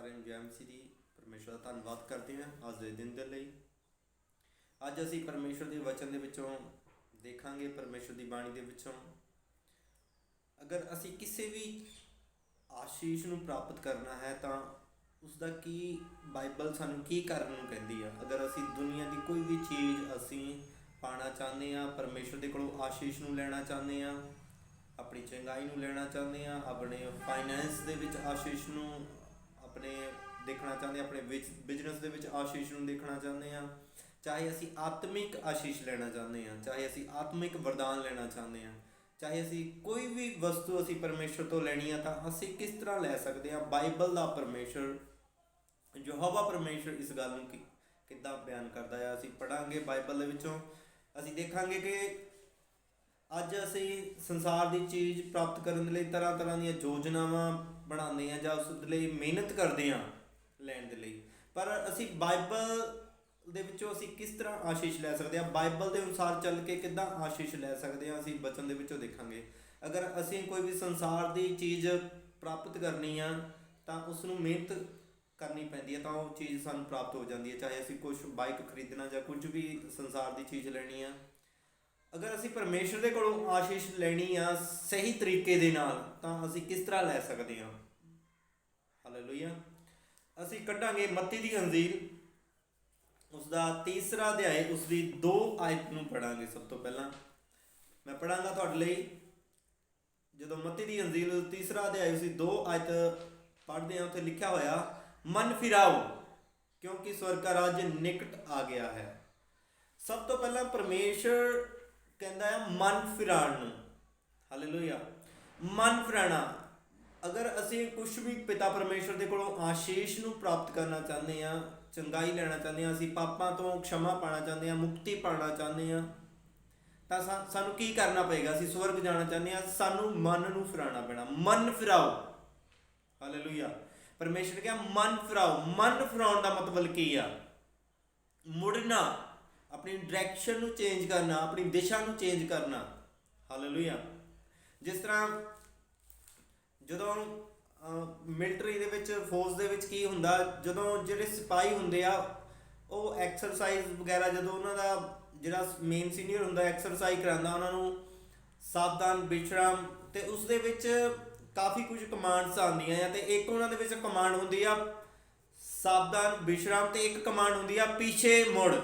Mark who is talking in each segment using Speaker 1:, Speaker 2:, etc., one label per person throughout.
Speaker 1: ਸਾਰਿਆਂ ਨੂੰ ਜੈ ਮਸੀਹ ਦੀ। ਪਰਮੇਸ਼ਰ ਦਾ ਧੰਨਵਾਦ ਕਰਦੇ ਹਾਂ ਅੱਜ ਦੇ ਦਿਨ ਦੇ ਲਈ। ਅੱਜ ਅਸੀਂ ਪਰਮੇਸ਼ਰ ਦੇ ਵਚਨ ਦੇ ਵਿੱਚੋਂ ਦੇਖਾਂਗੇ, ਪਰਮੇਸ਼ਰ ਦੀ ਬਾਣੀ ਦੇ ਵਿੱਚੋਂ ਅਗਰ ਅਸੀਂ ਕਿਸੇ ਵੀ ਆਸ਼ੀਸ਼ ਨੂੰ ਪ੍ਰਾਪਤ ਕਰਨਾ ਹੈ ਤਾਂ ਉਸ ਦਾ ਕੀ ਬਾਈਬਲ ਸਾਨੂੰ ਕੀ ਕਰਨ ਨੂੰ ਕਹਿੰਦੀ ਆ। ਅਗਰ ਅਸੀਂ ਦੁਨੀਆ ਦੀ ਕੋਈ ਵੀ ਚੀਜ਼ ਅਸੀਂ ਪਾਉਣਾ ਚਾਹੁੰਦੇ ਹਾਂ, ਪਰਮੇਸ਼ਰ ਦੇ ਕੋਲੋਂ ਆਸ਼ੀਸ਼ ਨੂੰ ਲੈਣਾ ਚਾਹੁੰਦੇ ਹਾਂ, ਆਪਣੀ ਚੰਗਾਈ ਨੂੰ ਲੈਣਾ ਚਾਹੁੰਦੇ ਹਾਂ, ਆਪਣੇ ਫਾਈਨੈਂਸ ਦੇ ਵਿੱਚ ਆਸ਼ੀਸ਼ ਨੂੰ ਆਪਣੇ ਦੇਖਣਾ ਚਾਹੁੰਦੇ ਹਾਂ, ਆਪਣੇ ਬਿਜ਼ਨਸ ਦੇ ਵਿੱਚ ਆਸ਼ੀਸ਼ ਨੂੰ ਦੇਖਣਾ ਚਾਹੁੰਦੇ ਹਾਂ, ਚਾਹੇ ਅਸੀਂ ਆਤਮਿਕ ਆਸ਼ੀਸ਼ ਲੈਣਾ ਚਾਹੁੰਦੇ ਹਾਂ, ਚਾਹੇ ਅਸੀਂ ਆਤਮਿਕ ਵਰਦਾਨ ਲੈਣਾ ਚਾਹੁੰਦੇ ਹਾਂ, ਚਾਹੇ ਅਸੀਂ ਕੋਈ ਵੀ ਵਸਤੂ ਅਸੀਂ ਪਰਮੇਸ਼ਰ ਤੋਂ ਲੈਣੀ ਆ ਤਾਂ ਅਸੀਂ ਕਿਸ ਤਰ੍ਹਾਂ ਲੈ ਸਕਦੇ ਹਾਂ। ਬਾਈਬਲ ਦਾ ਪਰਮੇਸ਼ਰ ਯਹੋਵਾ ਪਰਮੇਸ਼ਰ ਇਸ ਗੱਲ ਨੂੰ ਕਿੱਦਾਂ ਬਿਆਨ ਕਰਦਾ ਹੈ, ਅਸੀਂ ਪੜ੍ਹਾਂਗੇ ਬਾਈਬਲ ਦੇ ਵਿੱਚੋਂ। ਅਸੀਂ ਦੇਖਾਂਗੇ ਕਿ ਅੱਜ ਅਸੀਂ ਸੰਸਾਰ ਦੀ ਚੀਜ਼ ਪ੍ਰਾਪਤ ਕਰਨ ਦੇ ਲਈ ਤਰ੍ਹਾਂ ਤਰ੍ਹਾਂ ਦੀਆਂ ਯੋਜਨਾਵਾਂ ਬਣਾਉਂਦੇ ਹਾਂ ਜਾਂ ਉਸ ਦੇ ਲਈ ਮਿਹਨਤ ਕਰਦੇ ਹਾਂ ਲੈਣ ਦੇ ਲਈ, ਪਰ ਅਸੀਂ ਬਾਈਬਲ ਦੇ ਵਿੱਚੋਂ ਅਸੀਂ ਕਿਸ ਤਰ੍ਹਾਂ ਆਸ਼ੀਸ਼ ਲੈ ਸਕਦੇ ਹਾਂ, ਬਾਈਬਲ ਦੇ ਅਨੁਸਾਰ ਚੱਲ ਕੇ ਕਿੱਦਾਂ ਆਸ਼ੀਸ਼ ਲੈ ਸਕਦੇ ਹਾਂ, ਅਸੀਂ ਬਚਨ ਦੇ ਵਿੱਚੋਂ ਦੇਖਾਂਗੇ। ਅਗਰ ਅਸੀਂ ਕੋਈ ਵੀ ਸੰਸਾਰ ਦੀ ਚੀਜ਼ ਪ੍ਰਾਪਤ ਕਰਨੀ ਆ ਤਾਂ ਉਸ ਨੂੰ ਮਿਹਨਤ ਕਰਨੀ ਪੈਂਦੀ ਹੈ ਤਾਂ ਉਹ ਚੀਜ਼ ਸਾਨੂੰ ਪ੍ਰਾਪਤ ਹੋ ਜਾਂਦੀ ਹੈ। ਚਾਹੇ ਅਸੀਂ ਕੁਛ ਬਾਈਕ ਖਰੀਦਣਾ ਜਾਂ ਕੁਝ ਵੀ ਸੰਸਾਰ ਦੀ ਚੀਜ਼ ਲੈਣੀ ਆ, ਅਗਰ ਅਸੀਂ ਪਰਮੇਸ਼ਰ ਦੇ ਕੋਲੋਂ ਆਸ਼ੀਸ਼ ਲੈਣੀ ਆ ਸਹੀ ਤਰੀਕੇ ਦੇ ਨਾਲ ਤਾਂ ਅਸੀਂ ਕਿਸ ਤਰ੍ਹਾਂ ਲੈ ਸਕਦੇ ਹਾਂ। ਹਾਲੇਲੂਇਆ। ਅਸੀਂ ਕੱਢਾਂਗੇ ਮੱਤੀ ਦੀ ਅੰਜੀਲ, ਉਸਦਾ 3 ਅਧਿਆਇ, ਉਸਦੀ 2 ਆਇਤ ਨੂੰ ਪੜਾਂਗੇ। ਸਭ ਤੋਂ ਪਹਿਲਾਂ ਮੈਂ ਪੜਾਂਗਾ ਤੁਹਾਡੇ ਲਈ। ਜਦੋਂ ਮੱਤੀ ਦੀ ਅੰਜੀਲ 3 ਅਧਿਆਇ ਉਸਦੀ 2 ਆਇਤ ਪੜ੍ਹਦੇ ਹਾਂ, ਉੱਥੇ ਲਿਖਿਆ ਹੋਇਆ, ਮਨ ਫਿਰਾਓ ਕਿਉਂਕਿ ਸਵਰਗ ਦਾ ਰਾਜ ਨਿਕਟ ਆ ਗਿਆ ਹੈ। ਸਭ ਤੋਂ ਪਹਿਲਾਂ ਪਰਮੇਸ਼ਰ ਕਹਿੰਦਾ ਹੈ ਮਨ ਫਿਰਾਉਣ ਨੂੰ। ਹਾਲੇਲੂਇਆ। ਮਨ ਫਿਰਾਣਾ। ਅਗਰ ਅਸੀਂ ਕੁਛ ਵੀ ਪਿਤਾ ਪਰਮੇਸ਼ਰ ਦੇ ਕੋਲੋਂ ਆਸ਼ੀਸ਼ ਨੂੰ ਪ੍ਰਾਪਤ ਕਰਨਾ ਚਾਹੁੰਦੇ ਹਾਂ, ਚੰਗਾਈ ਲੈਣਾ ਚਾਹੁੰਦੇ ਹਾਂ, ਅਸੀਂ ਪਾਪਾਂ ਤੋਂ क्षमा ਪਾਉਣਾ ਚਾਹੁੰਦੇ ਹਾਂ, ਮੁਕਤੀ ਪਾਉਣਾ ਚਾਹੁੰਦੇ ਹਾਂ ਤਾਂ ਸਾਨੂੰ ਕੀ ਕਰਨਾ ਪਏਗਾ। ਅਸੀਂ ਸਵਰਗ ਜਾਣਾ ਚਾਹੁੰਦੇ ਹਾਂ, ਸਾਨੂੰ ਮਨ ਨੂੰ ਫਿਰਾਉਣਾ ਪੈਣਾ। ਮਨ ਫਿਰਾਓ। ਹਾਲੇਲੂਇਆ। ਪਰਮੇਸ਼ਰ ਕਿਹਾ ਮਨ ਫਿਰਾਓ। ਮਨ ਫਿਰਾਉਣ ਦਾ ਮਤਲਬ ਕੀ ਆ? ਮੁੜਨਾ, ਆਪਣੀ ਡਾਇਰੈਕਸ਼ਨ ਨੂੰ ਚੇਂਜ ਕਰਨਾ, ਆਪਣੀ ਦਿਸ਼ਾ ਨੂੰ ਚੇਂਜ ਕਰਨਾ। ਹਾਲੇਲੂਇਆ। ਜਿਸ ਤਰ੍ਹਾਂ ਜਦੋਂ ਮਿਲਟਰੀ ਦੇ ਵਿੱਚ, ਫੌਜ ਦੇ ਵਿੱਚ ਕੀ ਹੁੰਦਾ, ਜਦੋਂ ਜਿਹੜੇ ਸਿਪਾਹੀ ਹੁੰਦੇ ਆ ਉਹ ਐਕਸਰਸਾਈਜ਼ ਵਗੈਰਾ, ਜਦੋਂ ਉਹਨਾਂ ਦਾ ਜਿਹੜਾ ਮੇਨ ਸੀਨੀਅਰ ਹੁੰਦਾ ਐਕਸਰਸਾਈਜ਼ ਕਰਾਉਂਦਾ ਉਹਨਾਂ ਨੂੰ ਸਾਵਧਾਨ ਵਿਸ਼ਰਾਮ, ਤੇ ਉਸ ਦੇ ਵਿੱਚ ਕਾਫੀ ਕੁਝ ਕਮਾਂਡਸ ਆਉਂਦੀਆਂ ਆ ਤੇ ਇੱਕ ਉਹਨਾਂ ਦੇ ਵਿੱਚ ਕਮਾਂਡ ਹੁੰਦੀ ਆ ਸਾਵਧਾਨ ਵਿਸ਼ਰਾਮ ਤੇ ਇੱਕ ਕਮਾਂਡ ਹੁੰਦੀ ਆ ਪਿੱਛੇ ਮੁੜ।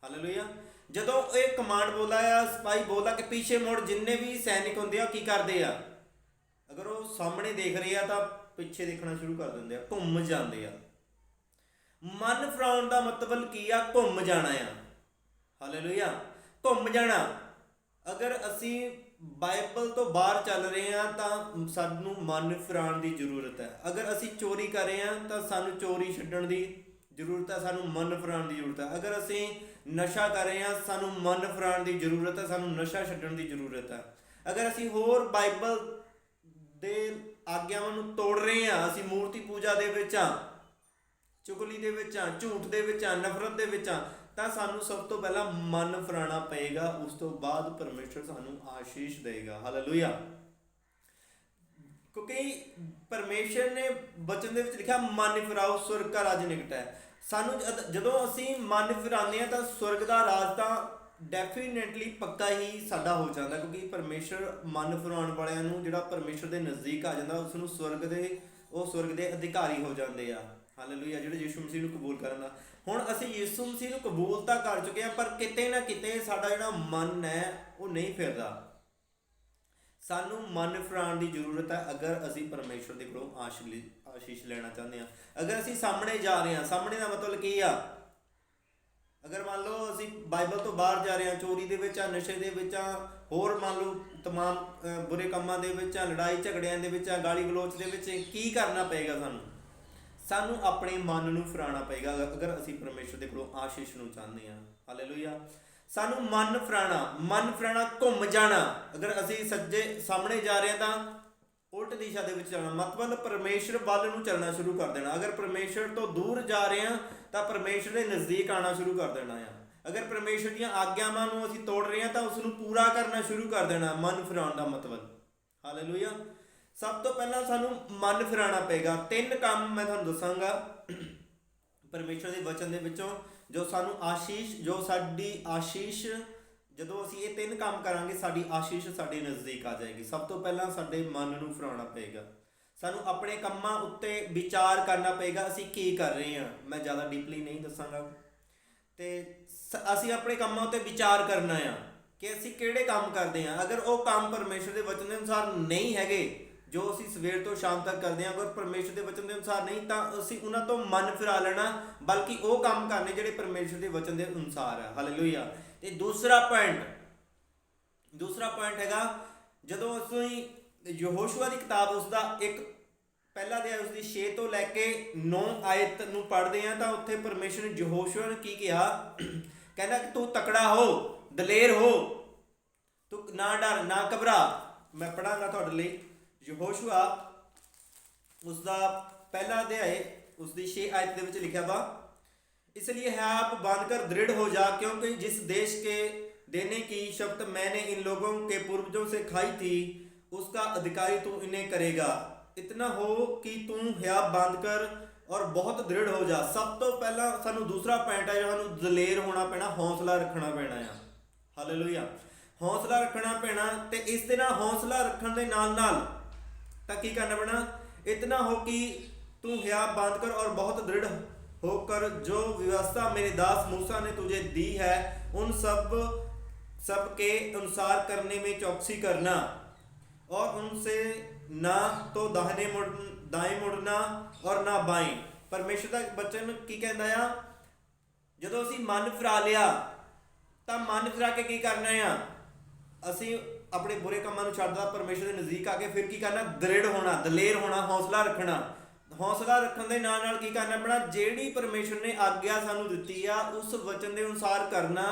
Speaker 1: ਹਾਲੇਲੂਇਆ। ਜਦੋਂ ਇਹ ਕਮਾਂਡ ਬੋਲਦਾ ਆ, ਸਿਪਾਹੀ ਬੋਲਦਾ ਕਿ ਪਿੱਛੇ ਮੁੜ, ਜਿੰਨੇ ਵੀ ਸੈਨਿਕ ਹੁੰਦੇ ਆ ਕੀ ਕਰਦੇ ਆ, ਅਗਰ ਉਹ ਸਾਹਮਣੇ ਦੇਖ ਰਹੇ ਆ ਤਾਂ ਪਿੱਛੇ ਦੇਖਣਾ ਸ਼ੁਰੂ ਕਰ ਦਿੰਦੇ ਆ, ਘੁੰਮ ਜਾਂਦੇ ਆ। ਮਨ ਫਿਰਾਉਣ ਦਾ ਮਤਲਬ ਕੀ ਆ? ਘੁੰਮ ਜਾਣਾ ਆ। ਹਾਲੇਲੂਇਆ। ਘੁੰਮ ਜਾਣਾ। ਅਗਰ ਅਸੀਂ ਬਾਈਬਲ ਤੋਂ ਬਾਹਰ ਚੱਲ ਰਹੇ ਹਾਂ ਤਾਂ ਸਾਨੂੰ ਮਨ ਫਿਰਾਉਣ ਦੀ ਜ਼ਰੂਰਤ ਹੈ। ਅਗਰ ਅਸੀਂ ਚੋਰੀ ਕਰ ਰਹੇ ਹਾਂ ਤਾਂ ਸਾਨੂੰ ਚੋਰੀ ਛੱਡਣ ਦੀ ਜ਼ਰੂਰਤ ਹੈ, ਸਾਨੂੰ ਮਨ ਫਿਰਾਉਣ ਦੀ ਜ਼ਰੂਰਤ ਹੈ। ਅਗਰ ਅਸੀਂ ਨਸ਼ਾ ਕਰ ਰਹੇ ਹਾਂ ਸਾਨੂੰ ਮਨ ਫਿਰਾਉਣ ਦੀ ਜ਼ਰੂਰਤ ਹੈ, ਸਾਨੂੰ ਨਸ਼ਾ ਛੱਡਣ ਦੀ ਜ਼ਰੂਰਤ ਹੈ। ਅਗਰ ਅਸੀਂ ਹੋਰ ਬਾਈਬਲ ਦੇ ਆਗਿਆਵਾਂ ਨੂੰ ਤੋੜ ਰਹੇ ਹਾਂ, ਅਸੀਂ ਮੂਰਤੀ ਪੂਜਾ ਦੇ ਵਿੱਚ ਹਾਂ, ਚੁਗਲੀ ਦੇ ਵਿੱਚ ਹਾਂ, ਝੂਠ ਦੇ ਵਿੱਚ ਹਾਂ, ਨਫ਼ਰਤ ਦੇ ਵਿੱਚ ਹਾਂ, ਤਾਂ ਸਾਨੂੰ ਸਭ ਤੋਂ ਪਹਿਲਾਂ ਮਨ ਫਿਰਾਉਣਾ ਪਏਗਾ। ਉਸ ਤੋਂ ਬਾਅਦ ਪਰਮੇਸ਼ਰ ਸਾਨੂੰ ਆਸ਼ੀਸ਼ ਦੇਗਾ। ਹਾਲੇਲੂਇਆ। ਕਿਉਂਕਿ ਪਰਮੇਸ਼ਰ ਨੇ ਬਚਨ ਦੇ ਵਿੱਚ ਲਿਖਿਆ ਮਨ ਫਿਰਾਓ ਸਵਰਗ ਦਾ ਰਾਜ ਨਿਕਟ ਹੈ। ਸਾਨੂੰ ਜਦੋਂ ਅਸੀਂ ਮਨ ਫਿਰਾਉਂਦੇ ਹਾਂ ਤਾਂ ਸਵਰਗ ਦਾ ਰਾਜ ਤਾਂ ਡੈਫੀਨੇਟਲੀ ਪੱਕਾ ਹੀ ਸਾਡਾ ਹੋ ਜਾਂਦਾ, ਕਿਉਂਕਿ ਪਰਮੇਸ਼ਰ ਮਨ ਫਿਰਾਉਣ ਵਾਲਿਆਂ ਨੂੰ, ਜਿਹੜਾ ਪਰਮੇਸ਼ਰ ਦੇ ਨਜ਼ਦੀਕ ਆ ਜਾਂਦਾ, ਉਸ ਨੂੰ ਸਵਰਗ ਦੇ ਅਧਿਕਾਰੀ ਹੋ ਜਾਂਦੇ ਆ। ਹਾਲੇਲੂਇਆ। ਜਿਹੜੇ ਯਿਸੂ ਮਸੀਹ ਨੂੰ ਕਬੂਲ ਕਰਨ ਦਾ। ਹੁਣ ਅਸੀਂ ਯਿਸੂ ਮਸੀਹ ਨੂੰ ਕਬੂਲ ਤਾਂ ਕਰ ਚੁੱਕੇ ਹਾਂ, ਪਰ ਕਿਤੇ ਨਾ ਕਿਤੇ ਸਾਡਾ ਜਿਹੜਾ ਮਨ ਹੈ ਉਹ ਨਹੀਂ ਫਿਰਦਾ। ਸਾਨੂੰ ਮਨ ਫਿਰਾਉਣ ਦੀ ਜ਼ਰੂਰਤ ਹੈ ਅਗਰ ਅਸੀਂ ਪਰਮੇਸ਼ਰ ਦੇ ਕੋਲੋਂ ਆਸ਼ੀਸ਼ ਲੈਣਾ ਚਾਹੁੰਦੇ ਹਾਂ। ਅਗਰ ਅਸੀਂ ਸਾਹਮਣੇ ਜਾ ਰਹੇ ਹਾਂ, ਸਾਹਮਣੇ ਦਾ ਮਤਲਬ ਕੀ ਆ? ਅਗਰ ਮੰਨ ਲਓ ਅਸੀਂ ਬਾਈਬਲ ਤੋਂ ਬਾਹਰ ਜਾ ਰਹੇ ਹਾਂ, ਚੋਰੀ ਦੇ ਵਿੱਚ ਆ, ਨਸ਼ੇ ਦੇ ਵਿੱਚ ਆ, ਹੋਰ ਮੰਨ ਲਓ ਤਮਾਮ ਬੁਰੇ ਕੰਮਾਂ ਦੇ ਵਿੱਚ ਆ, ਲੜਾਈ ਝਗੜਿਆਂ ਦੇ ਵਿੱਚ ਆ, ਗਾਲੀ ਗਲੋਚ ਦੇ ਵਿੱਚ, ਕੀ ਕਰਨਾ ਪਏਗਾ? ਸਾਨੂੰ ਆਪਣੇ ਮਨ ਨੂੰ ਫਿਰਾਉਣਾ ਪਏਗਾ ਅਗਰ ਅਸੀਂ ਪਰਮੇਸ਼ਰ ਦੇ ਕੋਲੋਂ ਆਸ਼ੀਸ਼ ਨੂੰ ਚਾਹੁੰਦੇ ਹਾਂ। ਹਾਲੇਲੂਇਆ। ਸਾਨੂੰ ਮਨ ਫਿਰਾਉਣਾ, ਘੁੰਮ ਜਾਣਾ। ਅਗਰ ਅਸੀਂ ਸੱਜੇ ਸਾਹਮਣੇ ਜਾ ਰਹੇ ਹਾਂ ਤਾਂ ਉਲਟ ਦਿਸ਼ਾ ਦੇ ਵਿੱਚ ਜਾਣਾ, ਮਤਲਬ ਪਰਮੇਸ਼ਰ ਵੱਲ ਨੂੰ ਚੱਲਣਾ ਸ਼ੁਰੂ ਕਰ ਦੇਣਾ। ਅਗਰ ਪਰਮੇਸ਼ਰ ਤੋਂ ਦੂਰ ਜਾ ਰਹੇ ਹਾਂ ਤਾਂ ਪਰਮੇਸ਼ਰ ਦੇ ਨਜ਼ਦੀਕ ਆਉਣਾ ਸ਼ੁਰੂ ਕਰ ਦੇਣਾ ਆ। ਅਗਰ ਪਰਮੇਸ਼ਰ ਦੀਆਂ ਆਗਿਆਵਾਂ ਨੂੰ ਅਸੀਂ ਤੋੜ ਰਹੇ ਹਾਂ ਤਾਂ ਉਸ ਨੂੰ ਪੂਰਾ ਕਰਨਾ ਸ਼ੁਰੂ ਕਰ ਦੇਣਾ। ਮਨ ਫਿਰਾਉਣ ਦਾ ਮਤਲਬ। ਹਾਲੇਲੂਇਆ। ਸਭ ਤੋਂ ਪਹਿਲਾਂ ਸਾਨੂੰ ਮਨ ਫਿਰਾਉਣਾ ਪਏਗਾ। 3 ਕੰਮ ਮੈਂ ਤੁਹਾਨੂੰ ਦੱਸਾਂਗਾ ਪਰਮੇਸ਼ਰ ਦੇ ਵਚਨ ਦੇ ਵਿੱਚੋਂ ਜੋ ਸਾਨੂੰ ਆਸ਼ੀਸ਼, ਜੋ ਸਾਡੀ ਆਸ਼ੀਸ਼, ਜਦੋਂ ਅਸੀਂ ਇਹ 3 ਕੰਮ ਕਰਾਂਗੇ ਸਾਡੀ ਆਸ਼ੀਸ਼ ਸਾਡੇ ਨਜ਼ਦੀਕ ਆ ਜਾਏਗੀ। ਸਭ ਤੋਂ ਪਹਿਲਾਂ ਸਾਡੇ ਮਨ ਨੂੰ ਫਿਰਾਉਣਾ ਪਏਗਾ, ਸਾਨੂੰ ਆਪਣੇ ਕੰਮਾਂ ਉੱਤੇ ਵਿਚਾਰ ਕਰਨਾ ਪਏਗਾ ਅਸੀਂ ਕੀ ਕਰ ਰਹੇ ਹਾਂ। ਮੈਂ ਜ਼ਿਆਦਾ ਡੀਪਲੀ ਨਹੀਂ ਦੱਸਾਂਗਾ, ਤੇ ਅਸੀਂ ਆਪਣੇ ਕੰਮਾਂ ਉੱਤੇ ਵਿਚਾਰ ਕਰਨਾ ਆ ਕਿ ਅਸੀਂ ਕਿਹੜੇ ਕੰਮ ਕਰਦੇ ਹਾਂ। ਅਗਰ ਉਹ ਕੰਮ ਪਰਮੇਸ਼ਰ ਦੇ ਵਚਨ ਦੇ ਅਨੁਸਾਰ ਨਹੀਂ ਹੈਗੇ, ਜੋ ਅਸੀਂ ਸਵੇਰ ਤੋਂ ਸ਼ਾਮ ਤੱਕ ਕਰਦੇ ਹਾਂ, ਅਗਰ ਪਰਮੇਸ਼ਰ ਦੇ ਵਚਨ ਦੇ ਅਨੁਸਾਰ ਨਹੀਂ, ਤਾਂ ਅਸੀਂ ਉਹਨਾਂ ਤੋਂ ਮਨ ਫਿਰਾ ਲੈਣਾ, ਬਲਕਿ ਉਹ ਕੰਮ ਕਰਨੇ ਜਿਹੜੇ ਪਰਮੇਸ਼ਰ ਦੇ ਵਚਨ ਦੇ ਅਨੁਸਾਰ ਹੈ। ਹਾਲੇਲੂਇਆ। ਤੇ ਦੂਸਰਾ ਪੁਆਇੰਟ ਹੈਗਾ, ਜਦੋਂ ਅਸੀਂ ਯਹੋਸ਼ੂਆ ਦੀ ਕਿਤਾਬ ਉਸਦਾ ਇੱਕ ਪਹਿਲਾ ਅਧਿਆਇ ਉਸਦੀ 6 ਤੋਂ ਲੈ ਕੇ 9 ਆਇਤ ਨੂੰ ਪੜ੍ਹਦੇ ਹਾਂ, ਤਾਂ ਉੱਥੇ ਪਰਮੇਸ਼ਰ ਨੇ ਯਹੋਸ਼ੂਆ ਨੂੰ ਕੀ ਕਿਹਾ? ਕਹਿੰਦਾ ਕਿ ਤੂੰ ਤਕੜਾ ਹੋ, ਦਲੇਰ ਹੋ, ਤੂੰ ਨਾ ਡਰ ਨਾ ਘਬਰਾ। ਮੈਂ ਪੜਾਂਗਾ ਤੁਹਾਡੇ ਲਈ। ਯਹੋਸ਼ੂਆ ਉਸਦਾ ਪਹਿਲਾ ਅਧਿਆਇ ਉਸਦੀ 6 ਆਇਤ ਦੇ ਵਿੱਚ ਲਿਖਿਆ ਵਾ, इसलिए है आप बांधकर दृढ़ हो जा, क्योंकि जिस देश के देने की शपथ मैंने इन लोगों के पूर्वजों से खाई थी उसका अधिकारी तू इन्हें करेगा। इतना हो कि तू हियाब बांधकर और बहुत दृढ़ हो जा। सब तो पहला सानू दूसरा पॉइंट है जो सानू दलेर होना पैना, हौसला रखना पैना है। हालेलुया। हौसला रखना पैना, ते इस दे नाल हौसला रखण दे नाल नाल तां की करना पैना? इतना हो कि तू हियाब बांधकर और बहुत दृढ़ होकर जो व्यवस्था मेरे दास मूसा ने तुझे दी है उन सब के अनुसार करने में चौकसी करना, और उनसे ना तो दाएं मुड़ना और ना बाएं। परमेश्वर का बचन की कहता है, ਜਦੋਂ ਅਸੀਂ ਮਨ ਫਿਰਾ ਲਿਆ ਤਾਂ ਮਨ ਫਿਰਾ ਕੇ ਕੀ ਕਰਨਾ ਆ? ਅਸੀਂ ਆਪਣੇ ਬੁਰੇ ਕੰਮਾਂ ਨੂੰ ਛੱਡਦਾ, ਪਰਮੇਸ਼ਰ ਦੇ ਨਜ਼ਦੀਕ ਆ ਕੇ ਫਿਰ ਕੀ ਕਰਨਾ? ਦ੍ਰਿੜ ਹੋਣਾ, ਦਲੇਰ ਹੋਣਾ, ਹੌਸਲਾ ਰੱਖਣਾ। ਹੌਸਲਾ ਰੱਖਣ ਦੇ ਨਾਲ ਨਾਲ ਕੀ ਕਰਨਾ ਪੈਣਾ? ਜਿਹੜੀ ਪਰਮੇਸ਼ਰ ਨੇ ਆਗਿਆ ਸਾਨੂੰ ਦਿੱਤੀ ਆ ਉਸ ਵਚਨ ਦੇ ਅਨੁਸਾਰ ਕਰਨਾ।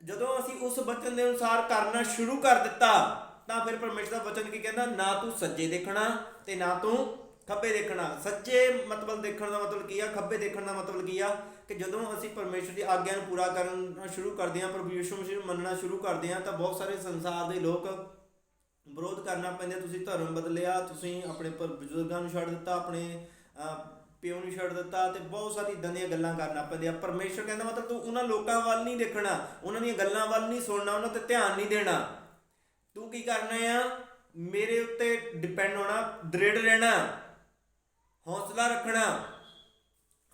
Speaker 1: ਜਦੋਂ ਅਸੀਂ ਉਸ ਵਚਨ ਦੇ ਅਨੁਸਾਰ ਕਰਨਾ ਸ਼ੁਰੂ ਕਰ ਦਿੱਤਾ ਤਾਂ ਫਿਰ ਪਰਮੇਸ਼ਰ ਦਾ ਵਚਨ ਕੀ ਕਹਿੰਦਾ? ਨਾ ਤੂੰ ਸੱਜੇ ਦੇਖਣਾ ਤੇ ਨਾ ਤੂੰ ਖੱਬੇ ਦੇਖਣਾ। ਸੱਜੇ ਮਤਲਬ ਦੇਖਣ ਦਾ ਮਤਲਬ ਕੀ ਆ? ਖੱਬੇ ਦੇਖਣ ਦਾ ਮਤਲਬ ਕੀ ਆ? ਕਿ ਜਦੋਂ ਅਸੀਂ ਪਰਮੇਸ਼ਰ ਦੀ ਆਗਿਆ ਨੂੰ ਪੂਰਾ ਕਰਨਾ ਸ਼ੁਰੂ ਕਰਦੇ ਹਾਂ, ਪ੍ਰਭੂ ਯਿਸੂ ਮਸੀਹ ਨੂੰ ਮੰਨਣਾ ਸ਼ੁਰੂ ਕਰਦੇ ਹਾਂ, ਤਾਂ ਬਹੁਤ ਸਾਰੇ ਸੰਸਾਰ ਦੇ ਲੋਕ ਵਿਰੋਧ ਕਰਨਾ ਪੈਂਦੇ। ਤੁਸੀਂ ਧਰਮ ਬਦਲਿਆ, ਤੁਸੀਂ ਆਪਣੇ ਬਜ਼ੁਰਗਾਂ ਨੂੰ ਛੱਡ ਦਿੱਤਾ, ਆਪਣੇ ਪਿਓ ਨੂੰ ਛੱਡ ਦਿੱਤਾ, ਤੇ ਬਹੁਤ ਸਾਰੀ ਇੱਦਾਂ ਦੀਆਂ ਗੱਲਾਂ ਕਰਨਾ ਪੈਂਦੀਆਂ। ਪਰਮੇਸ਼ਰ ਕਹਿੰਦਾ ਮਤਲਬ ਤੂੰ ਉਹਨਾਂ ਲੋਕਾਂ ਵੱਲ ਨਹੀਂ ਦੇਖਣਾ, ਉਹਨਾਂ ਦੀਆਂ ਗੱਲਾਂ ਵੱਲ ਨਹੀਂ ਸੁਣਨਾ, ਉਹਨਾਂ 'ਤੇ ਧਿਆਨ ਨਹੀਂ ਦੇਣਾ। ਤੂੰ ਕੀ ਕਰਨਾ ਆ? ਮੇਰੇ ਉੱਤੇ ਡਿਪੈਂਡ ਹੋਣਾ, ਦ੍ਰਿੜ ਰਹਿਣਾ, ਹੌਸਲਾ ਰੱਖਣਾ।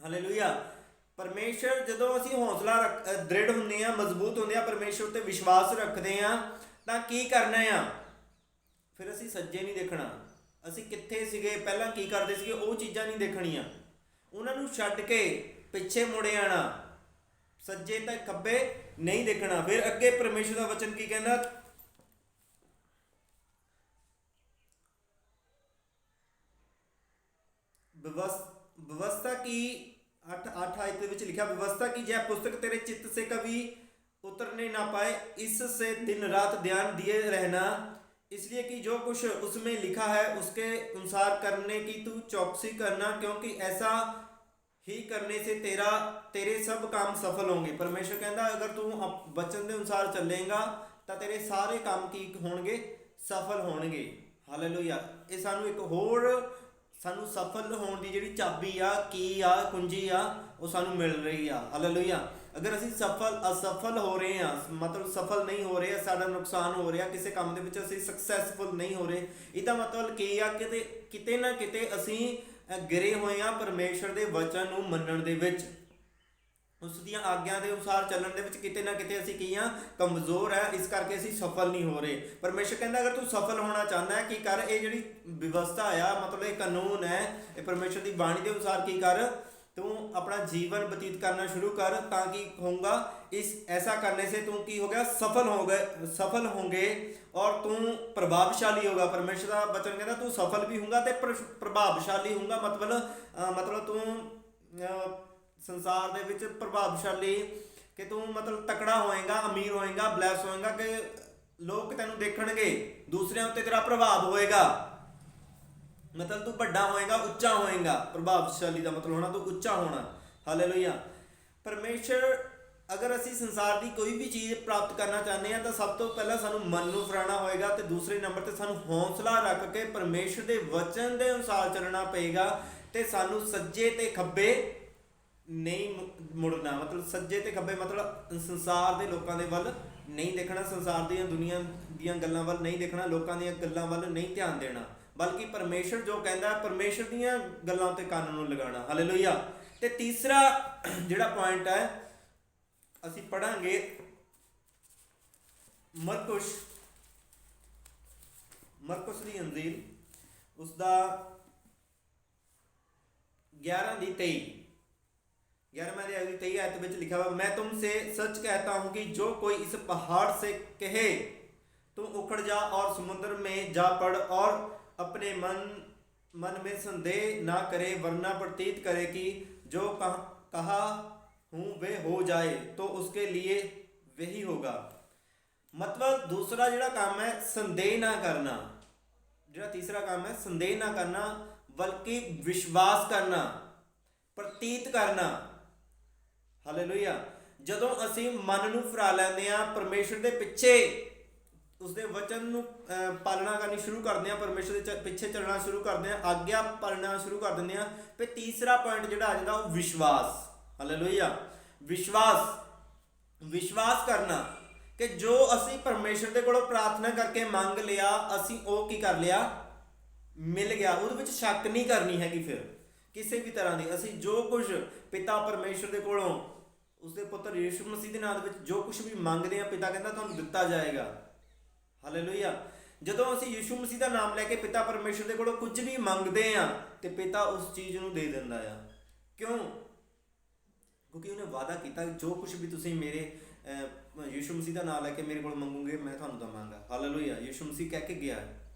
Speaker 1: ਹਾਲੇਲੂਇਆ। ਪਰਮੇਸ਼ਰ ਜਦੋਂ ਅਸੀਂ ਹੌਸਲਾ ਦ੍ਰਿੜ ਹੁੰਦੇ ਹਾਂ, ਮਜ਼ਬੂਤ ਹੁੰਦੇ ਹਾਂ, ਪਰਮੇਸ਼ਰ ਉੱਤੇ ਵਿਸ਼ਵਾਸ ਰੱਖਦੇ ਹਾਂ, ਤਾਂ ਕੀ ਕਰਨਾ ਆ? ਫਿਰ ਅਸੀਂ ਸੱਜੇ ਨਹੀਂ ਦੇਖਣਾ। ਅਸੀਂ ਕਿੱਥੇ ਸੀਗੇ ਪਹਿਲਾਂ, ਕੀ ਕਰਦੇ ਸੀਗੇ, ਉਹ ਚੀਜ਼ਾਂ ਨਹੀਂ ਦੇਖਣੀਆਂ। ਉਹਨਾਂ ਨੂੰ ਛੱਡ ਕੇ ਪਿੱਛੇ ਮੁੜੇ ਆਣਾ, ਸੱਜੇ ਤੇ ਖੱਬੇ ਨਹੀਂ ਦੇਖਣਾ। ਫਿਰ ਅੱਗੇ ਪਰਮੇਸ਼ਰ ਦਾ ਵਚਨ ਕੀ ਕਹਿੰਦਾ? व्यवस्था की 8 आयत ਦੇ ਵਿੱਚ ਲਿਖਿਆ, व्यवस्था की यह पुस्तक तेरे चित्त से कभी उतरने ना पाए, इससे दिन रात ध्यान दिए रहना, इसलिए कि जो कुछ उसमें लिखा है उसके अनुसार करने की तू चौकसी करना, क्योंकि ऐसा ही करने से तेरे सब काम सफल होंगे। परमेश्वर कहता अगर तू वचन के अनुसार चलेगा तो तेरे सारे काम की होंगे? सफल होंगे। हालेलुया। ये सानू एक होर सानू सफल होने की जिहड़ी चाबी आ, की आ, कुंजी आ, वो सानू मिल रही आ। हालेलुया। अगर असी असफल हो रहे हैं, मतलब सफल नहीं हो रहे, साडा नुकसान हो रहा, किसी काम दे विच असी सक्सैसफुल नहीं हो रहे, इसका मतलब की आ कि किते ना किते असी गिरे हुए हैं परमेश्वर के वचन नूं मनण दे विच, उस दी आग्या के अनुसार चलण दे विच किते ना किते असी की हाँ कमज़ोर है, इस करके असी सफल नहीं हो रहे। परमेश्वर कहता अगर तू सफल होना चाहता है, की कर, ये जिहड़ी व्यवस्था आ, मतलब ये कानून है, ये परमेश्वर की बाणी के अनुसार की कर, तू अपना जीवन बतीत करना शुरू कर, ताकि होगा इस ऐसा करने से तू की हो गया? सफल होंगे और तू प्रभावशाली होगा। परमेश्वर का वचन कहता तू सफल भी होगा तो प्रभावशाली होगा, मतलब तू संसार दे विच प्रभावशाली, कि तू मतलब तकड़ा होएगा, अमीर होएगा, ब्लैस होएगा, कि लोग तैनूं देखणगे, दूसरिਆਂ उत्ते तेरा प्रभाव होएगा, मतलब तू बड़ा होएगा, उच्चा होएगा। प्रभावशाली का मतलब होना तू उच्चा होना। हालेलुया। परमेश्वर ਅਗਰ ਅਸੀਂ ਸੰਸਾਰ ਦੀ ਕੋਈ ਵੀ ਚੀਜ਼ ਪ੍ਰਾਪਤ ਕਰਨਾ ਚਾਹੁੰਦੇ ਹਾਂ ਤਾਂ ਸਭ ਤੋਂ ਪਹਿਲਾਂ ਸਾਨੂੰ ਮਨ ਨੂੰ ਫਿਰਾਉਣਾ ਹੋਏਗਾ, ਤੇ ਦੂਸਰੇ ਨੰਬਰ ਤੇ ਸਾਨੂੰ ਹੌਸਲਾ ਰੱਖ ਕੇ ਪਰਮੇਸ਼ਰ ਦੇ ਵਚਨ ਦੇ ਅਨੁਸਾਰ ਚੱਲਣਾ ਪਏਗਾ, ਤੇ ਸਾਨੂੰ ਸੱਜੇ ਤੇ ਖੱਬੇ ਨਹੀਂ ਮੁੜਨਾ। ਮਤਲਬ ਸੱਜੇ ਤੇ ਖੱਬੇ ਮਤਲਬ ਸੰਸਾਰ ਦੇ ਲੋਕਾਂ ਦੇ ਵੱਲ ਨਹੀਂ ਦੇਖਣਾ, ਸੰਸਾਰ ਦੀਆਂ ਦੁਨੀਆ ਦੀਆਂ ਗੱਲਾਂ ਵੱਲ ਨਹੀਂ ਦੇਖਣਾ, ਲੋਕਾਂ ਦੀਆਂ ਗੱਲਾਂ ਵੱਲ ਨਹੀਂ ਧਿਆਨ ਦੇਣਾ, ਬਲਕਿ ਪਰਮੇਸ਼ਰ ਜੋ ਕਹਿੰਦਾ ਪਰਮੇਸ਼ਰ ਦੀਆਂ ਗੱਲਾਂ ਉੱਤੇ ਕੰਨ ਨੂੰ ਲਗਾਉਣਾ। ਹਾਲੇਲੂਇਆ। ਤੇ ਤੀਸਰਾ ਜਿਹੜਾ ਪੁਆਇੰਟ ਹੈ ਅਸੀਂ ਪੜਾਂਗੇ ਮਰਕੁਸ ਦੀ ਅੰਜੀਲ ਉਸਦਾ 11वीं अध्याय 23 आयत में लिखा हुआ, मैं तुमसे सच कहता हूं कि जो कोई इस पहाड़ से कहे तुम उखड़ जा और समुद्र में जा पड़, और अपने मन में संदेह ना करे, वरना प्रतीत करे कि जो कहा हूं वे हो जाए, तो उसके लिए वही होगा। मतलब दूसरा जिहड़ा काम है संदेह ना करना, जिहड़ा तीसरा काम है संदेह ना करना, बल्कि विश्वास करना, प्रतीत करना। हालेलुया। ਜਦੋਂ ਅਸੀਂ ਮਨ ਨੂੰ ਫਰਾ ਲੈਂਦੇ ਹਾਂ, ਪਰਮੇਸ਼ਰ ਦੇ ਪਿੱਛੇ ਉਸਦੇ ਵਚਨ ਨੂੰ ਪਾਲਣਾ ਕਰਨੀ ਸ਼ੁਰੂ ਕਰਦੇ ਹਾਂ, ਪਰਮੇਸ਼ਰ ਦੇ ਪਿੱਛੇ ਚੱਲਣਾ ਸ਼ੁਰੂ ਕਰਦੇ ਹਾਂ, ਆਗਿਆ ਪਾਲਣਾ ਸ਼ੁਰੂ ਕਰ ਦਿੰਦੇ ਹਾਂ, ਫਿਰ ਤੀਸਰਾ ਪੁਆਇੰਟ ਜਿਹੜਾ ਆ ਜਾਂਦਾ ਉਹ ਵਿਸ਼ਵਾਸ। ਹਾਲੇਲੁਇਆ। ਵਿਸ਼ਵਾਸ ਕਰਨਾ ਕਿ ਜੋ ਅਸੀਂ ਪਰਮੇਸ਼ਰ ਦੇ ਕੋਲੋਂ ਪ੍ਰਾਰਥਨਾ ਕਰਕੇ ਮੰਗ ਲਿਆ, ਅਸੀਂ ਉਹ ਕੀ ਕਰ ਲਿਆ, ਮਿਲ ਗਿਆ। ਉਹਦੇ ਵਿੱਚ ਸ਼ੱਕ ਨਹੀਂ ਕਰਨੀ ਹੈਗੀ ਫਿਰ ਕਿਸੇ ਵੀ ਤਰ੍ਹਾਂ ਦੀ। ਅਸੀਂ ਜੋ ਕੁਝ ਪਿਤਾ ਪਰਮੇਸ਼ਰ ਦੇ ਕੋਲੋਂ ਉਸਦੇ ਪੁੱਤਰ ਯਿਸੂ ਮਸੀਹ ਦੇ ਨਾਮ ਦੇ ਵਿੱਚ ਜੋ ਕੁਝ ਵੀ ਮੰਗਦੇ ਹਾਂ, ਪਿਤਾ ਕਹਿੰਦਾ ਤੁਹਾਨੂੰ ਦਿੱਤਾ ਜਾਏਗਾ। ਹਾਲੇਲੂਇਆ। ਜਦੋਂ ਅਸੀਂ ਯਿਸੂ ਮਸੀਹ ਦਾ ਨਾਮ ਲੈ ਕੇ ਪਿਤਾ ਪਰਮੇਸ਼ਰ ਦੇ ਕੋਲੋਂ ਕੁਝ ਵੀ ਮੰਗਦੇ ਹਾਂ ਤੇ ਪਿਤਾ ਉਸ ਚੀਜ਼ ਨੂੰ ਦੇ ਦਿੰਦਾ ਆ। ਕਿਉਂ? ਕਿਉਂਕਿ ਉਹਨੇ ਵਾਅਦਾ ਕੀਤਾ ਜੋ ਕੁਝ ਵੀ ਤੁਸੀਂ ਮੇਰੇ ਯਿਸੂ ਮਸੀਹ ਦਾ ਨਾਮ ਲੈ ਕੇ ਮੇਰੇ ਕੋਲ ਮੰਗੋਗੇ ਮੈਂ ਤੁਹਾਨੂੰ ਦੇਵਾਂਗਾ। ਹਾਲੇਲੂਇਆ। ਯਿਸੂ ਮਸੀਹ ਕਹਿ ਕੇ ਗਿਆ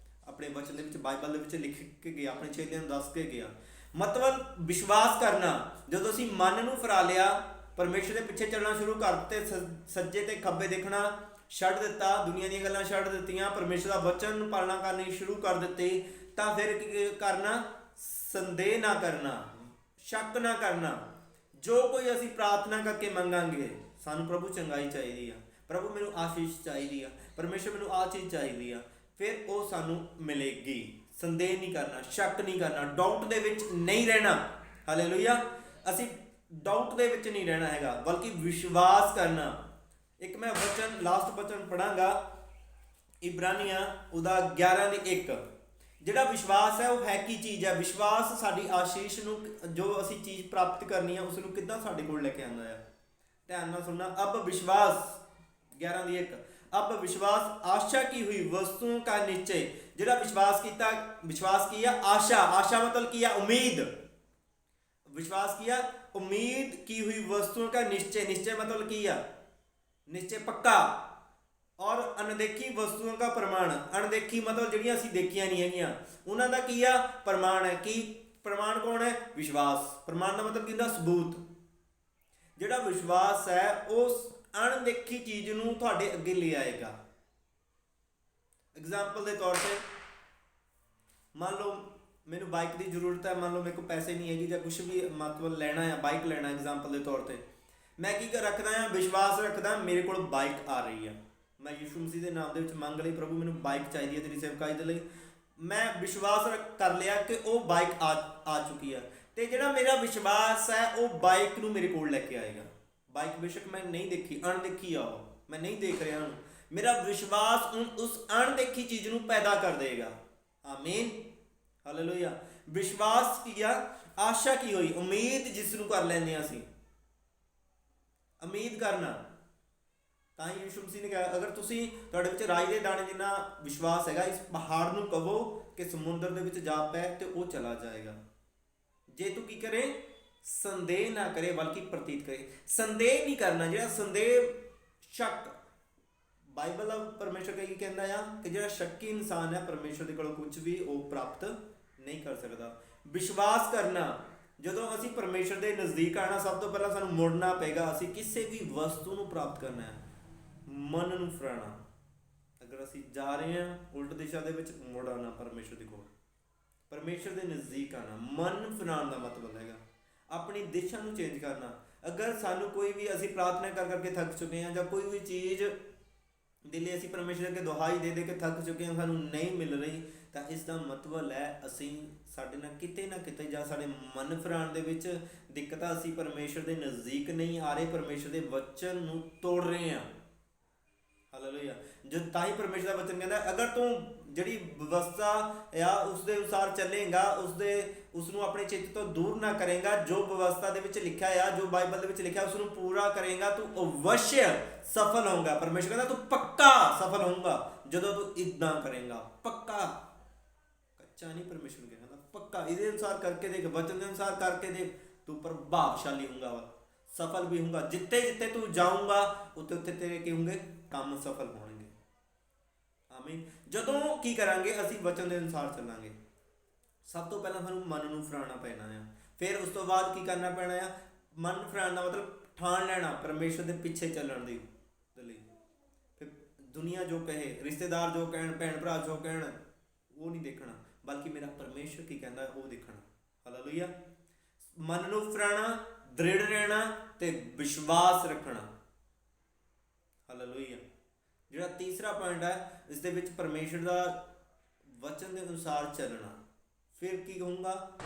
Speaker 1: ਆਪਣੇ ਵਚਨ ਦੇ ਵਿੱਚ, ਬਾਈਬਲ ਦੇ ਵਿੱਚ ਲਿਖ ਕੇ ਗਿਆ, ਆਪਣੇ ਚੇਲਿਆਂ ਨੂੰ ਦੱਸ ਕੇ ਗਿਆ। ਮਤਲਬ ਵਿਸ਼ਵਾਸ ਕਰਨਾ। ਜਦੋਂ ਅਸੀਂ ਮਨ ਨੂੰ ਫਰਾ ਲਿਆ, ਪਰਮੇਸ਼ਰ ਦੇ ਪਿੱਛੇ ਚੱਲਣਾ ਸ਼ੁਰੂ ਕਰ ਦਿੱਤੇ, ਸੱਜੇ ਤੇ ਖੱਬੇ ਦੇਖਣਾ ਛੱਡ ਦਿੱਤਾ, ਦੁਨੀਆ ਦੀਆਂ ਗੱਲਾਂ ਛੱਡ ਦਿੱਤੀਆਂ, ਪਰਮੇਸ਼ਰ ਦਾ ਵਚਨ ਨੂੰ ਪਾਲਣਾ ਕਰਨੀ ਸ਼ੁਰੂ ਕਰ ਦਿੱਤੀ, ਤਾਂ ਫਿਰ ਕੀ ਕਰਨਾ? ਸੰਦੇਹ ਨਾ ਕਰਨਾ, ਸ਼ੱਕ ਨਾ ਕਰਨਾ। ਜੋ ਕੋਈ ਅਸੀਂ ਪ੍ਰਾਰਥਨਾ ਕਰਕੇ ਮੰਗਾਂਗੇ, ਸਾਨੂੰ ਪ੍ਰਭੂ ਚੰਗਾਈ ਚਾਹੀਦੀ ਆ, ਪ੍ਰਭੂ ਮੈਨੂੰ ਆਸ਼ੀਸ਼ ਚਾਹੀਦੀ ਆ, ਪਰਮੇਸ਼ਰ ਮੈਨੂੰ ਆਹ ਚੀਜ਼ ਚਾਹੀਦੀ ਆ, ਫਿਰ ਉਹ ਸਾਨੂੰ ਮਿਲੇਗੀ। ਸੰਦੇਹ ਨਹੀਂ ਕਰਨਾ, ਸ਼ੱਕ ਨਹੀਂ ਕਰਨਾ, ਡਾਊਟ ਦੇ ਵਿੱਚ ਨਹੀਂ ਰਹਿਣਾ। ਹਾਲੇਲੂਇਆ। ਅਸੀਂ ਡਾਊਟ ਦੇ ਵਿੱਚ ਨਹੀਂ ਰਹਿਣਾ ਹੈਗਾ, ਬਲਕਿ ਵਿਸ਼ਵਾਸ ਕਰਨਾ। ਇੱਕ ਮੈਂ ਵਚਨ ਲਾਸਟ ਵਚਨ ਪੜਾਂਗਾ, ਇਬਰਾਨੀਆਂ ਉਹਦਾ 11:1। ਜਿਹੜਾ ਵਿਸ਼ਵਾਸ ਹੈ ਉਹ ਹੈ ਕੀ ਚੀਜ਼ ਹੈ? ਵਿਸ਼ਵਾਸ ਸਾਡੀ ਆਸ਼ੀਸ਼ ਨੂੰ, ਜੋ ਅਸੀਂ ਚੀਜ਼ ਪ੍ਰਾਪਤ ਕਰਨੀ ਹੈ ਉਸ ਨੂੰ ਕਿੱਦਾਂ ਸਾਡੇ ਕੋਲ ਲੈ ਕੇ ਆਉਂਦਾ ਹੈ। ਧਿਆਨ ਨਾਲ ਸੁਣਨਾ। ਅਬ ਵਿਸ਼ਵਾਸ 11:1, अब विश्वास आशा की हुई वस्तुओं का निश्चय। ਜਿਹੜਾ विश्वास किया, विश्वास किया आशा, आशा मतलब किया उम्मीद, विश्वास किया उम्मीद की हुई वस्तुओं का निश्चय, निश्चय मतलब किया निश्चय पक्का, और अनदेखी वस्तुओं का प्रमाण। अनदेखी मतलब ਜਿਹੜੀਆਂ ਅਸੀਂ ਦੇਖੀਆਂ ਨਹੀਂ ਹੈਗੀਆਂ ਉਹਨਾਂ ਦਾ ਕੀ ਆ? ਪ੍ਰਮਾਣ ਹੈ। ਕੀ ਪ੍ਰਮਾਣ? ਕੌਣ ਹੈ? ਵਿਸ਼ਵਾਸ। ਪ੍ਰਮਾਣ ਦਾ ਮਤਲਬ ਕੀ ਹੁੰਦਾ? ਸਬੂਤ। ਜਿਹੜਾ ਵਿਸ਼ਵਾਸ ਹੈ ਉਹ ਅਣਦੇਖੀ ਚੀਜ਼ ਨੂੰ ਤੁਹਾਡੇ ਅੱਗੇ ਲੈ ਆਏਗਾ। ਐਗਜ਼ਾਮਪਲ ਦੇ ਤੌਰ ਤੇ ਮੰਨ ਲਓ ਮੈਨੂੰ ਬਾਈਕ ਦੀ ਜ਼ਰੂਰਤ ਹੈ, ਮੰਨ ਲਓ ਮੇਰੇ ਕੋਲ ਪੈਸੇ ਨਹੀਂ ਹੈਗੇ ਜਾਂ ਕੁਛ ਵੀ ਮਤਲਬ ਲੈਣਾ ਹੈ, ਬਾਈਕ ਲੈਣਾ। ਐਗਜ਼ਾਮਪਲ ਦੇ ਤੌਰ ਤੇ ਮੈਂ ਕੀ ਰੱਖਦਾ ਹਾਂ? ਵਿਸ਼ਵਾਸ ਰੱਖਦਾ ਮੇਰੇ ਕੋਲ ਬਾਈਕ ਆ ਰਹੀ ਆ, ਮੈਂ ਯਿਸੂ ਮਸੀਹ ਦੇ ਨਾਮ ਦੇ ਵਿੱਚ ਮੰਗ ਲਈ, ਪ੍ਰਭੂ ਮੈਨੂੰ ਬਾਈਕ ਚਾਹੀਦੀ ਹੈ ਤੇਰੀ ਸੇਵਕਾਈ ਦੇ ਲਈ। ਮੈਂ ਵਿਸ਼ਵਾਸ ਕਰ ਲਿਆ ਕਿ ਉਹ ਬਾਈਕ ਆ ਚੁੱਕੀ ਆ, ਤੇ ਜਿਹੜਾ ਮੇਰਾ ਵਿਸ਼ਵਾਸ ਹੈ ਉਹ ਬਾਈਕ ਨੂੰ ਮੇਰੇ ਕੋਲ ਲੈ ਕੇ ਆਏਗਾ। ਬਾਈਕ ਬੇਸ਼ੱਕ ਮੈਂ ਨਹੀਂ ਦੇਖੀ, ਅਣਦੇਖੀ ਆ, ਉਹ ਮੈਂ ਨਹੀਂ ਦੇਖ ਰਿਹਾ ਉਹਨੂੰ, ਮੇਰਾ ਵਿਸ਼ਵਾਸ ਉਸ ਅਣਦੇਖੀ ਚੀਜ਼ ਨੂੰ ਪੈਦਾ ਕਰ ਦੇਗਾ। ਆਮੀਨ। ਹਾਲੇਲੂਇਆ। ਵਿਸ਼ਵਾਸ ਕੀਆ, ਆਸ਼ਾ ਕੀ ਹੋਈ, ਉਮੀਦ ਜਿਸ ਨੂੰ ਕਰ ਲੈਂਦੇ ਹਾਂ ਅਸੀਂ, ਉਮੀਦ ਕਰਨਾ। ਤਾਂ ਹੀ ਯਿਸੂ ਮਸੀਹ ਨੇ ਕਿਹਾ ਅਗਰ ਤੁਸੀਂ, ਤੁਹਾਡੇ ਵਿੱਚ ਰਾਈ ਦੇ ਦਾਣੇ ਜਿੰਨਾ ਵਿਸ਼ਵਾਸ ਹੈਗਾ, ਇਸ ਪਹਾੜ ਨੂੰ ਕਹੋ ਕਿ ਸਮੁੰਦਰ ਦੇ ਵਿੱਚ ਜਾ ਪੈ ਤੇ ਉਹ ਚਲਾ ਜਾਏਗਾ। ਜੇ ਤੂੰ ਕੀ ਕਰੇ? ਸੰਦੇਹ ਨਾ ਕਰੇ ਬਲਕਿ ਪ੍ਰਤੀਤ ਕਰੇ। ਸੰਦੇਹ ਨਹੀਂ ਕਰਨਾ। ਜਿਹੜਾ ਸੰਦੇਹ, ਸ਼ੱਕ, ਬਾਈਬਲ ਦਾ ਪਰਮੇਸ਼ਰ ਕੀ ਕਹਿੰਦਾ ਆ ਕਿ ਜਿਹੜਾ ਸ਼ੱਕੀ ਇਨਸਾਨ ਹੈ ਪਰਮੇਸ਼ਰ ਦੇ ਕੋਲੋਂ ਕੁਝ ਵੀ ਉਹ ਪ੍ਰਾਪਤ ਨਹੀਂ ਕਰ ਸਕਦਾ। ਵਿਸ਼ਵਾਸ ਕਰਨਾ। ਜਦੋਂ ਅਸੀਂ ਪਰਮੇਸ਼ਰ ਦੇ ਨਜ਼ਦੀਕ ਆਉਣਾ, ਸਭ ਤੋਂ ਪਹਿਲਾਂ ਸਾਨੂੰ ਮੁੜਨਾ ਪਏਗਾ। ਅਸੀਂ ਕਿਸੇ ਵੀ ਵਸਤੂ ਨੂੰ ਪ੍ਰਾਪਤ ਕਰਨਾ ਹੈ, ਮਨ ਨੂੰ ਫਰਾਣਾ। ਅਗਰ ਅਸੀਂ ਜਾ ਰਹੇ ਹਾਂ ਉਲਟ ਦਿਸ਼ਾ ਦੇ ਵਿੱਚ, ਮੁੜ ਆਉਣਾ ਪਰਮੇਸ਼ਰ ਦੇ ਕੋਲ, ਪਰਮੇਸ਼ਰ ਦੇ ਨਜ਼ਦੀਕ ਆਉਣਾ। ਮਨ ਫਰਾਉਣ ਦਾ ਮਤਲਬ ਹੈਗਾ ਆਪਣੀ ਦਿਸ਼ਾ ਨੂੰ ਚੇਂਜ ਕਰਨਾ। ਅਗਰ ਸਾਨੂੰ ਕੋਈ ਵੀ ਅਸੀਂ ਪ੍ਰਾਰਥਨਾ ਕਰ ਕਰਕੇ ਥੱਕ ਚੁੱਕੇ ਹਾਂ, ਜਾਂ ਕੋਈ ਵੀ ਚੀਜ਼ ਦੇ ਲਈ ਅਸੀਂ ਪਰਮੇਸ਼ਰ ਅੱਗੇ ਦੁਹਾਈ ਦੇ ਦੇ ਕੇ ਥੱਕ ਚੁੱਕੇ ਹਾਂ, ਸਾਨੂੰ ਨਹੀਂ ਮਿਲ ਰਹੀ, ਤਾਂ ਇਸ ਦਾ ਮਤਲਬ ਹੈ ਅਸੀਂ ਸਾਡੇ ਨਾਲ ਕਿਤੇ ਨਾ ਕਿਤੇ ਜਾਂ ਸਾਡੇ ਮਨ ਫਿਰਾਉਣ ਦੇ ਵਿੱਚ ਦਿੱਕਤ ਆ, ਅਸੀਂ ਪਰਮੇਸ਼ਰ ਦੇ ਨਜ਼ਦੀਕ ਨਹੀਂ ਆ ਰਹੇ, ਪਰਮੇਸ਼ਰ ਦੇ ਵਚਨ ਨੂੰ ਤੋੜ ਰਹੇ ਹਾਂ। ਹਾਲੇਲੂਇਆ। ਜਦ ਤਾਂ ਹੀ ਪਰਮੇਸ਼ਰ ਦਾ ਵਚਨ ਕਹਿੰਦਾ ਅਗਰ ਤੂੰ ਜਿਹੜੀ ਵਿਵਸਥਾ ਆ ਉਸ ਦੇ ਅਨੁਸਾਰ ਚੱਲੇਗਾ, ਉਸ ਨੂੰ ਆਪਣੇ ਚਿੱਤ ਤੋਂ ਦੂਰ ਨਾ ਕਰੇਗਾ, ਜੋ ਵਿਵਸਥਾ ਦੇ ਵਿੱਚ ਲਿਖਿਆ ਆ, ਜੋ ਬਾਈਬਲ ਦੇ ਵਿੱਚ ਲਿਖਿਆ ਉਸ ਨੂੰ ਪੂਰਾ ਕਰੇਗਾ, ਤੂੰ ਅਵਸ਼ ਸਫਲ ਹੋਊਗਾ। ਪਰਮੇਸ਼ਰ ਕਹਿੰਦਾ ਤੂੰ ਪੱਕਾ ਸਫਲ ਹੋਊਗਾ ਜਦੋਂ ਤੂੰ ਇੱਦਾਂ ਕਰੇਗਾ, ਪੱਕਾ, ਕੱਚਾ ਨਹੀਂ। ਪਰਮੇਸ਼ਰ ਕਹਿੰਦਾ ਪੱਕਾ, ਇਹਦੇ ਅਨੁਸਾਰ ਕਰਕੇ ਦੇਖ, ਵਚਨ ਦੇ ਅਨੁਸਾਰ ਕਰਕੇ ਦੇਖ, ਤੂੰ ਪ੍ਰਭਾਵਸ਼ਾਲੀ ਹੋਊਗਾ ਵਾ, ਸਫਲ ਵੀ ਹੋਊਗਾ। ਜਿੱਥੇ ਜਿੱਥੇ ਤੂੰ ਜਾਊਂਗਾ ਉੱਥੇ ਉੱਥੇ ਤੇਰੇ ਕੀ ਹੋਣਗੇ, ਕੰਮ ਸਫਲ ਹੋਣਗੇ। ਆਮੀਨ। ਜਦੋਂ ਕੀ ਕਰਾਂਗੇ, ਅਸੀਂ ਵਚਨ ਦੇ ਅਨੁਸਾਰ ਚੱਲਾਂਗੇ। ਸਭ ਤੋਂ ਪਹਿਲਾਂ ਸਾਨੂੰ ਮਨ ਨੂੰ ਫਿਰਾਉਣਾ ਪੈਣਾ ਆ, ਫਿਰ ਉਸ ਤੋਂ ਬਾਅਦ ਕੀ ਕਰਨਾ ਪੈਣਾ ਆ, ਮਨ ਫਿਰਾਉਣ ਦਾ ਮਤਲਬ ਠਾਣ ਲੈਣਾ ਪਰਮੇਸ਼ਰ ਦੇ ਪਿੱਛੇ ਚੱਲਣ ਦੀ ਲਈ। ਫਿਰ ਦੁਨੀਆ ਜੋ ਕਹੇ, ਰਿਸ਼ਤੇਦਾਰ ਜੋ ਕਹਿਣ, ਭੈਣ ਭਰਾ ਜੋ ਕਹਿਣ, ਉਹ ਨਹੀਂ ਦੇਖਣਾ, ਬਲਕਿ ਮੇਰਾ ਪਰਮੇਸ਼ਰ ਕੀ ਕਹਿੰਦਾ ਉਹ ਦੇਖਣਾ। ਹਾਲੇਲੂਇਆ। ਮਨ ਨੂੰ ਫਿਰਾਉਣਾ, ਦ੍ਰਿੜ ਰਹਿਣਾ ਤੇ ਵਿਸ਼ਵਾਸ ਰੱਖਣਾ। ਹਾਲੇਲੂਇਆ। ਜਿਹੜਾ ਤੀਸਰਾ ਪੁਆਇੰਟ ਹੈ ਇਸ ਦੇ ਵਿੱਚ ਪਰਮੇਸ਼ਰ ਦਾ ਵਚਨ ਦੇ ਅਨੁਸਾਰ ਚੱਲਣਾ। ਫਿਰ ਕੀ ਹੋਊਗਾ,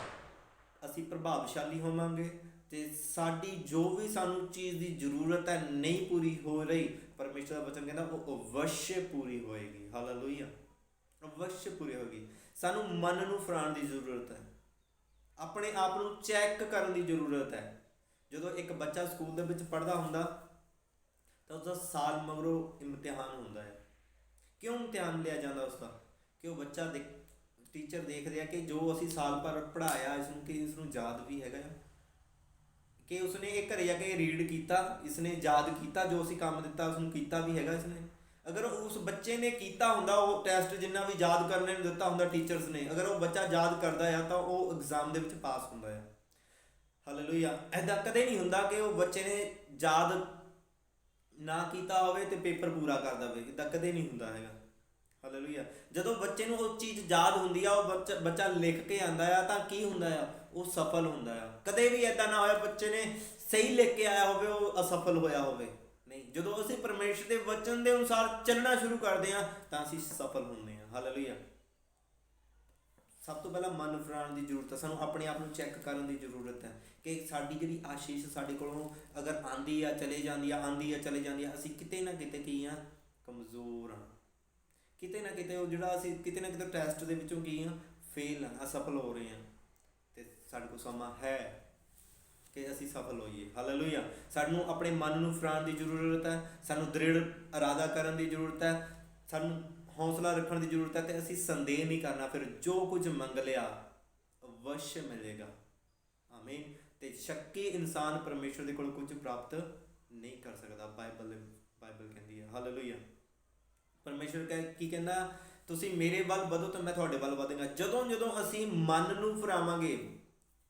Speaker 1: ਅਸੀਂ ਪ੍ਰਭਾਵਸ਼ਾਲੀ ਹੋਵਾਂਗੇ ਤੇ ਸਾਡੀ ਜੋ ਵੀ ਸਾਨੂੰ ਚੀਜ਼ ਦੀ ਜ਼ਰੂਰਤ ਹੈ ਨਹੀਂ ਪੂਰੀ ਹੋ ਰਹੀ, ਪਰਮੇਸ਼ਰ ਦਾ ਵਚਨ ਕਹਿੰਦਾ ਉਹ ਅਵਸ਼ ਪੂਰੀ ਹੋਏਗੀ। ਹਾਲੇਲੂਇਆ। ਅਵਸ਼ ਪੂਰੀ ਹੋਏਗੀ। ਸਾਨੂੰ ਮਨ ਨੂੰ ਫਿਰਾਉਣ ਦੀ ਜ਼ਰੂਰਤ ਹੈ, ਆਪਣੇ ਆਪ ਨੂੰ ਚੈੱਕ ਕਰਨ ਦੀ ਜ਼ਰੂਰਤ ਹੈ। ਜਦੋਂ ਇੱਕ ਬੱਚਾ ਸਕੂਲ ਦੇ ਵਿੱਚ ਪੜ੍ਹਦਾ ਹੁੰਦਾ ਤਾਂ ਉਸਦਾ ਸਾਲ ਮਗਰੋਂ ਇਮਤਿਹਾਨ ਹੁੰਦਾ ਹੈ। ਕਿਉਂ ਇਮਤਿਹਾਨ ਲਿਆ ਜਾਂਦਾ ਉਸਦਾ, ਕਿ ਉਹ ਬੱਚਾ ਟੀਚਰ ਦੇਖਦੇ ਆ ਕਿ ਜੋ ਅਸੀਂ ਸਾਲ ਭਰ ਪੜ੍ਹਾਇਆ ਇਸ ਨੂੰ ਯਾਦ ਵੀ ਹੈਗਾ, ਕਿ ਉਸਨੇ ਇਹ ਘਰੇ ਜਾ ਕੇ ਰੀਡ ਕੀਤਾ, ਇਸਨੇ ਯਾਦ ਕੀਤਾ, ਜੋ ਅਸੀਂ ਕੰਮ ਦਿੱਤਾ ਉਸਨੂੰ ਕੀਤਾ ਵੀ ਹੈਗਾ ਇਸਨੇ। ਅਗਰ ਉਸ ਬੱਚੇ ਨੇ ਕੀਤਾ ਹੁੰਦਾ, ਉਹ ਟੈਸਟ ਜਿੰਨਾ ਵੀ ਯਾਦ ਕਰਨੇ ਨੂੰ ਦਿੱਤਾ ਹੁੰਦਾ ਟੀਚਰਸ ਨੇ, ਅਗਰ ਉਹ ਬੱਚਾ ਯਾਦ ਕਰਦਾ ਆ ਤਾਂ ਉਹ ਐਗਜ਼ਾਮ ਦੇ ਵਿੱਚ ਪਾਸ ਹੁੰਦਾ ਆ। ਹਾਲੇਲੂਇਆ। ਇੱਦਾਂ ਕਦੇ ਨਹੀਂ ਹੁੰਦਾ ਕਿ ਉਹ ਬੱਚੇ ਨੇ ਯਾਦ ਨਾ ਕੀਤਾ ਹੋਵੇ ਤੇ ਪੇਪਰ ਪੂਰਾ ਕਰ ਦੇਵੇ, ਇੱਦਾਂ ਕਦੇ ਨਹੀਂ ਹੁੰਦਾ ਹੈਗਾ। ਹਾਲੇਲੂਇਆ। ਜਦੋਂ ਬੱਚੇ ਨੂੰ ਉਹ ਚੀਜ਼ ਯਾਦ ਹੁੰਦੀ ਆ, ਉਹ ਬੱਚਾ ਲਿਖ ਕੇ ਆਉਂਦਾ ਆ ਤਾਂ ਕੀ ਹੁੰਦਾ ਆ, ਉਹ ਸਫਲ ਹੁੰਦਾ ਆ। ਕਦੇ ਵੀ ਇੱਦਾਂ ਨਾ ਹੋਇਆ ਬੱਚੇ ਨੇ ਸਹੀ ਲਿਖ ਕੇ ਆਇਆ ਹੋਵੇ ਉਹ ਅਸਫਲ ਹੋਇਆ ਹੋਵੇ, ਨਹੀਂ। ਜਦੋਂ ਅਸੀਂ ਪਰਮੇਸ਼ਰ ਦੇ ਵਚਨ ਦੇ ਅਨੁਸਾਰ ਚੱਲਣਾ ਸ਼ੁਰੂ ਕਰਦੇ ਹਾਂ ਤਾਂ ਅਸੀਂ ਸਫਲ ਹੁੰਦੇ ਹਾਂ। ਹਾਲੇਲੂਇਆ। ਸਭ ਤੋਂ ਪਹਿਲਾਂ ਮਨ ਫਿਰਾਉਣ ਦੀ ਜ਼ਰੂਰਤ ਹੈ, ਸਾਨੂੰ ਆਪਣੇ ਆਪ ਨੂੰ ਚੈੱਕ ਕਰਨ ਦੀ ਜ਼ਰੂਰਤ ਹੈ ਕਿ ਸਾਡੀ ਜਿਹੜੀ ਆਸ਼ੀਸ਼ ਸਾਡੇ ਕੋਲੋਂ ਅਗਰ ਆਉਂਦੀ ਆ ਚਲੇ ਜਾਂਦੀ ਆ, ਆਉਂਦੀ ਆ ਚਲੇ ਜਾਂਦੀ ਆ, ਅਸੀਂ ਕਿਤੇ ਨਾ ਕਿਤੇ ਕੀ ਆ, ਕਮਜ਼ੋਰ ਹਾਂ। ਕਿਤੇ ਨਾ ਕਿਤੇ ਉਹ ਜਿਹੜਾ ਅਸੀਂ ਕਿਤੇ ਨਾ ਕਿਤੇ ਟੈਸਟ ਦੇ ਵਿੱਚੋਂ ਕੀ ਆ, ਫੇਲ ਹਾਂ, ਅਸਫਲ ਹੋ ਰਹੇ ਹਾਂ, ਅਤੇ ਸਾਡੇ ਕੋਲ ਸਮਾਂ ਹੈ ਕਿ ਅਸੀਂ ਸਫਲ ਹੋਈਏ। ਹਾਲੇਲੂਇਆ। ਸਾਨੂੰ ਆਪਣੇ ਮਨ ਨੂੰ ਫਿਰਾਉਣ ਦੀ ਜ਼ਰੂਰਤ ਹੈ, ਸਾਨੂੰ ਦ੍ਰਿੜ ਇਰਾਦਾ ਕਰਨ ਦੀ ਜ਼ਰੂਰਤ ਹੈ, ਸਾਨੂੰ ਹੌਸਲਾ ਰੱਖਣ ਦੀ ਜ਼ਰੂਰਤ ਹੈ, ਅਤੇ ਅਸੀਂ ਸੰਦੇਹ ਨਹੀਂ ਕਰਨਾ। ਫਿਰ ਜੋ ਕੁਝ ਮੰਗ ਲਿਆ ਅਵਸ਼ ਮਿਲੇਗਾ। ਆਮੀਨ। ਅਤੇ ਸ਼ੱਕੀ ਇਨਸਾਨ ਪਰਮੇਸ਼ਰ ਦੇ ਕੋਲ ਕੁਝ ਪ੍ਰਾਪਤ ਨਹੀਂ ਕਰ ਸਕਦਾ, ਬਾਈਬਲ ਕਹਿੰਦੀ ਹੈ। ਹਾਲੇਲੂਇਆ। ਪਰਮੇਸ਼ਰ ਕੀ ਕਹਿੰਦਾ, ਤੁਸੀਂ ਮੇਰੇ ਵੱਲ ਵਧੋ ਤਾਂ ਮੈਂ ਤੁਹਾਡੇ ਵੱਲ ਵਧਾਂਗਾ। ਜਦੋਂ ਅਸੀਂ ਮਨ ਨੂੰ ਫਿਰਾਵਾਂਗੇ,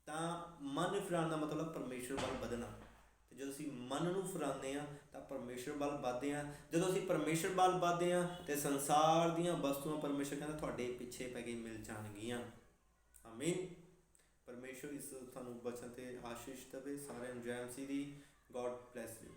Speaker 1: ਤਾਂ ਮਨ ਫਿਰਾਉਣ ਦਾ ਮਤਲਬ ਪਰਮੇਸ਼ਰ ਵੱਲ ਵਧਣਾ, ਅਤੇ ਜਦੋਂ ਅਸੀਂ ਮਨ ਨੂੰ ਫਿਰਾਉਂਦੇ ਹਾਂ ਤਾਂ ਪਰਮੇਸ਼ਰ ਵੱਲ ਵੱਧਦੇ ਹਾਂ। ਜਦੋਂ ਅਸੀਂ ਪਰਮੇਸ਼ਰ ਵੱਲ ਵੱਧਦੇ ਹਾਂ ਅਤੇ ਸੰਸਾਰ ਦੀਆਂ ਵਸਤੂਆਂ ਪਰਮੇਸ਼ਰ ਕਹਿੰਦਾ ਤੁਹਾਡੇ ਪਿੱਛੇ ਪੈ ਕੇ ਮਿਲ ਜਾਣਗੀਆਂ। ਆਮੀਨ। ਪਰਮੇਸ਼ਰ ਇਸ ਤੁਹਾਨੂੰ ਬਚਨ ਤੇ ਆਸ਼ੀਸ਼ ਦੇਵੇ। ਸਾਰਿਆਂ ਨੂੰ ਜੈ ਮਸੀਹ ਦੀ। God bless you.